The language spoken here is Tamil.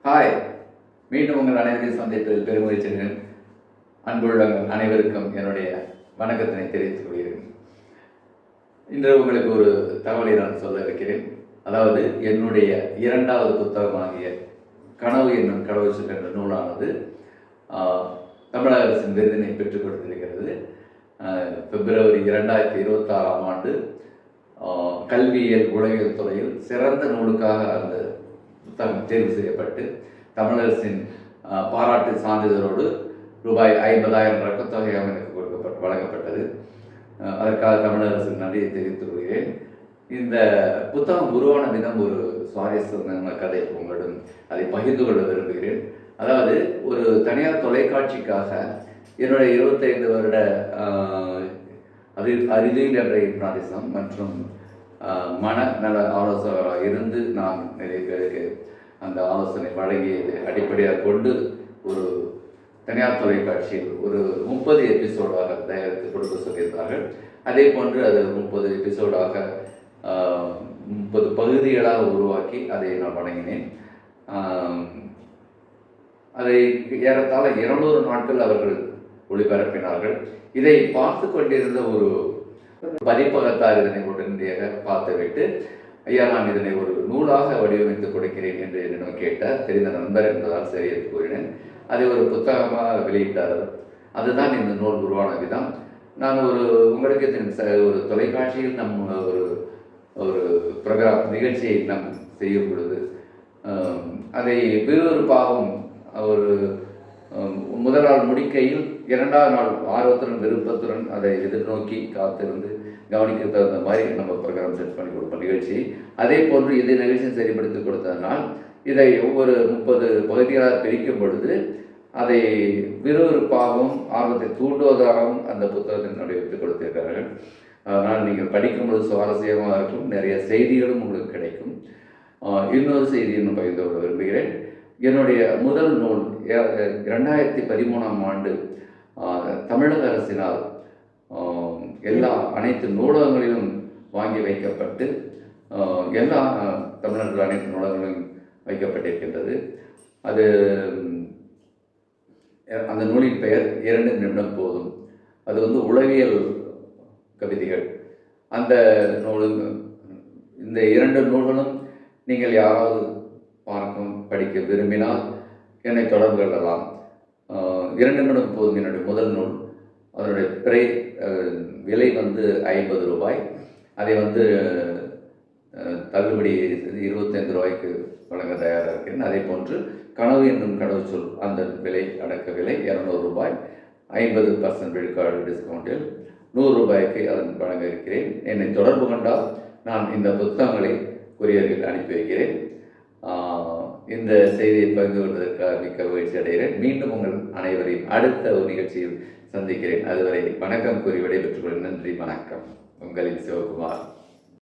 ஹாய், மீண்டும் உங்கள் அனைவரையும் சந்திப்பதில் பெருமகிழ்ச்சிகிறேன். அன்புள்ளங்கள் அனைவருக்கும் என்னுடைய வணக்கத்தினை தெரிவித்துக் கொள்கிறேன். இன்று உங்களுக்கு ஒரு தகவலை நான் சொல்ல இருக்கிறேன். அதாவது என்னுடைய இரண்டாவது புத்தகமாகிய கனவு என்னும் கடவுச்சொல் என்ற நூலானது தமிழக அரசின் விருதினை பெற்றுக் கொடுத்திருக்கிறது. பிப்ரவரி 2026ஆம் ஆண்டு கல்வியியல் உளவியல் துறையில் சிறந்த நூலுக்காக அந்த புத்தகம் தேர்வு செய்யப்பட்டு தமிழரசின் பாராட்டு சான்றிதழோடு ரூபாய் 50,000 ரொக்கத்தொகையாக எனக்கு வழங்கப்பட்டது. அதற்காக தமிழரசுக்கு நன்றியை தெரிவித்துக் கொள்கிறேன். இந்த புத்தகம் உருவான விதம் ஒரு சுவாரஸ்யமான கதை, உங்களிடம் அதை பகிர்ந்து கொள்ள விரும்புகிறேன். அதாவது ஒரு தனியார் தொலைக்காட்சிக்காக என்னுடைய 25 வருட அறிவியல் என்ற ஹிப்னாட்டிசம் மற்றும் மனநல ஆலோசகராக இருந்து நான் நிறைய பேருக்கு அந்த ஆலோசனை வழங்கியது அடிப்படையாக கொண்டு ஒரு தனியார் தொலைக்காட்சியில் ஒரு 30 எபிசோடாக தயாரித்து கொடுக்க சொல்லியிருந்தார்கள். அதே போன்று அது 30 எபிசோடாக 30 பகுதிகளாக உருவாக்கி அதை நான் வழங்கினேன். அதை ஏறத்தாழ 200 நாட்கள் அவர்கள் ஒளிபரப்பினார்கள். இதை பார்த்து கொண்டிருந்த ஒரு பதிப்பகத்தார் இதனை உடனடியாக பார்த்துவிட்டு, ஐயா, நான் இதனை ஒரு நூலாக வடிவமைத்து கொடுக்கிறேன் என்று என்னிடம் கேட்டார். தெரிந்த நண்பர் என்பதால் சரி என்று கூறினேன். அதை ஒரு புத்தகமாக வெளியிட்டார். அதுதான் இந்த நூல் உருவான விதம். நான் உங்களுக்கு ஒரு தொலைக்காட்சியில் ஒரு ப்ரோக்ராம் நிகழ்ச்சியை நம் செய்யும் பொழுது அதை விறுவிறுப்பாகவும் ஒரு முதல் நாள் முடிக்கையில் 2வது நாள் ஆர்வத்துடன் விருப்பத்துடன் அதை எதிர்நோக்கி காத்திருந்து கவனிக்க தகுந்த மாதிரி நம்ம ப்ரோக்ராம் செட் பண்ணி கொடுப்போம் நிகழ்ச்சி. அதே போன்று இது நிகழ்ச்சியை சரிப்படுத்தி கொடுத்ததனால் இதை ஒவ்வொரு 30 பகுதிகளாக பிரிக்கும் பொழுது அதை விறுவிறுப்பாகவும் ஆர்வத்தை தூண்டுவதாகவும் அந்த புத்தகத்தின் வடிவத்தை கொடுத்திருக்கிறார்கள். அதனால் நீங்கள் படிக்கும்பொழுது சுவாரஸ்யமாக இருக்கும், நிறைய செய்திகளும் உங்களுக்கு கிடைக்கும். இன்னொரு செய்தியை நான் பகிர்ந்து கொள்ள விரும்புகிறேன். என்னுடைய முதல் நூல் 2013ஆம் ஆண்டு தமிழக அரசினால் அனைத்து நூலகங்களிலும் வாங்கி வைக்கப்பட்டு எல்லா தமிழர்கள் அனைத்து நூலகங்களிலும் வைக்கப்பட்டிருக்கின்றது. அந்த நூலின் பெயர் 2 நிமிடம் போதும். அது உளவியல் கவிதைகள். அந்த இந்த 2 நூல்களும் நீங்கள் யாராவது படிக்க விரும்பினால் என்னை தொடர்பு கொள்ளலாம். 2 நிமிடம் போதும் என்னுடைய முதல் நூல். அதனுடைய விலை 50 ரூபாய். அதை தள்ளுபடி 25 ரூபாய்க்கு வழங்க தயாராக இருக்கிறேன். அதே போன்று கனவு என்னும் கடவுச்சொல் அந்த விலை அடக்க விலை 200 ரூபாய். 50% விழுக்காடு டிஸ்கவுண்டில் 100 ரூபாய்க்கு அதன் வழங்க இருக்கிறேன். என்னை தொடர்பு கொண்டால் நான் இந்த புத்தகங்களை கொரியரில் அனுப்பி வைக்கிறேன். இந்த செய்தியை பகிர்ந்து கொள்வதற்காக மிக்க மகிழ்ச்சி அடைகிறேன். மீண்டும் உங்கள் அனைவரையும் அடுத்த ஒரு நிகழ்ச்சியில் சந்திக்கிறேன். அதுவரை வணக்கம் கூறி விடைபெற்றுக் கொள்கிறேன். நன்றி, வணக்கம். உங்களின் சிவகுமார்.